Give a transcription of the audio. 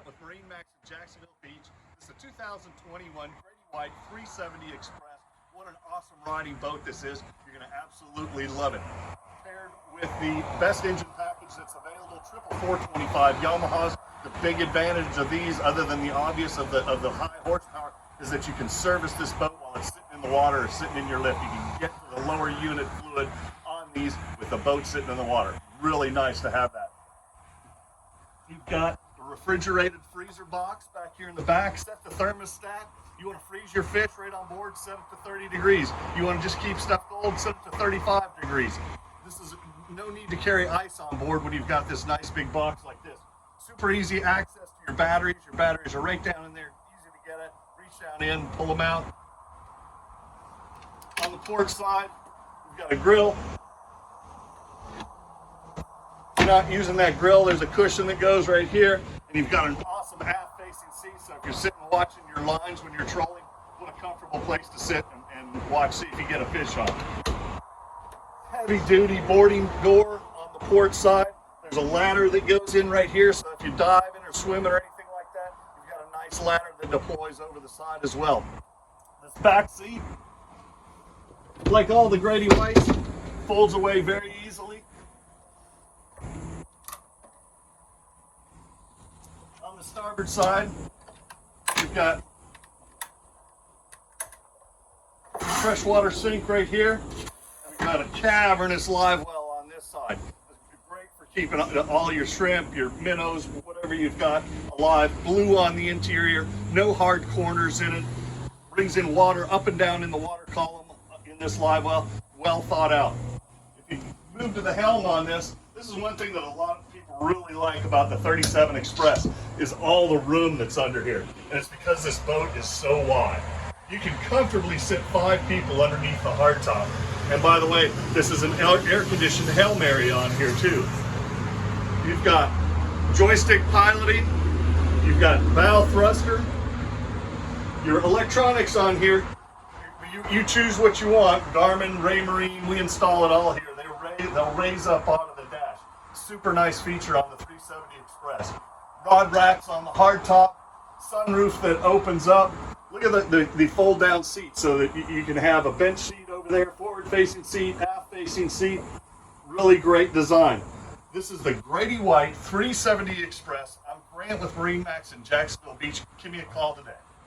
with MarineMax in Jacksonville Beach. This is a 2021 Grady-White 370 Express. What an awesome riding boat this is. You're going to absolutely love it. Paired with the best engine package that's available, triple 425 Yamahas. The big advantage of these, other than the obvious of the high horsepower, is that you can service this boat while it's sitting in the water or sitting in your lift. You can get to the lower unit fluid on these with the boat sitting in the water. Really nice to have that. You've got a refrigerated freezer box back here in the back. Set the thermostat. You want to freeze your fish right on board, set it to 30 degrees. You want to just keep stuff cold, set it to 35 degrees. This is no need to carry ice on board when you've got this nice big box like this. Super easy access to your batteries. Your batteries are right down in there, easy to get at. Reach down in, pull them out. On the port side, we've got a grill. If you're not using that grill, there's a cushion that goes right here, and you've got an awesome aft-facing seat, so if you're sitting watching your lines when you're trolling, what a comfortable place to sit and watch, see if you get a fish on. Heavy-duty boarding door on the port side. There's a ladder that goes in right here, so if you're diving or swimming or anything like that, you've got a nice ladder that deploys over the side as well. This back seat, like all the Grady-Whites, folds away very easily. On the starboard side, you've got a freshwater sink right here. And we've got a cavernous live well on this side. Keeping all your shrimp, your minnows, whatever you've got alive. Blue on the interior, no hard corners in it. Brings in water up and down in the water column in this live well. Well thought out. If you move to the helm on this, this is one thing that a lot of people really like about the 37 Express is all the room that's under here. And it's because this boat is so wide. You can comfortably sit 5 people underneath the hardtop. And by the way, this is an air-conditioned helm area on here too. You've got joystick piloting, you've got bow thruster, your electronics on here, you choose what you want. Garmin, Raymarine, we install it all here. They'll raise up onto the dash. Super nice feature on the 370 Express. Rod racks on the hardtop, sunroof that opens up. Look at the fold down seat so that you can have a bench seat over there, forward facing seat, aft facing seat. Really great design. This is the Grady-White 370 Express. I'm Grant with MarineMax in Jacksonville Beach. Give me a call today.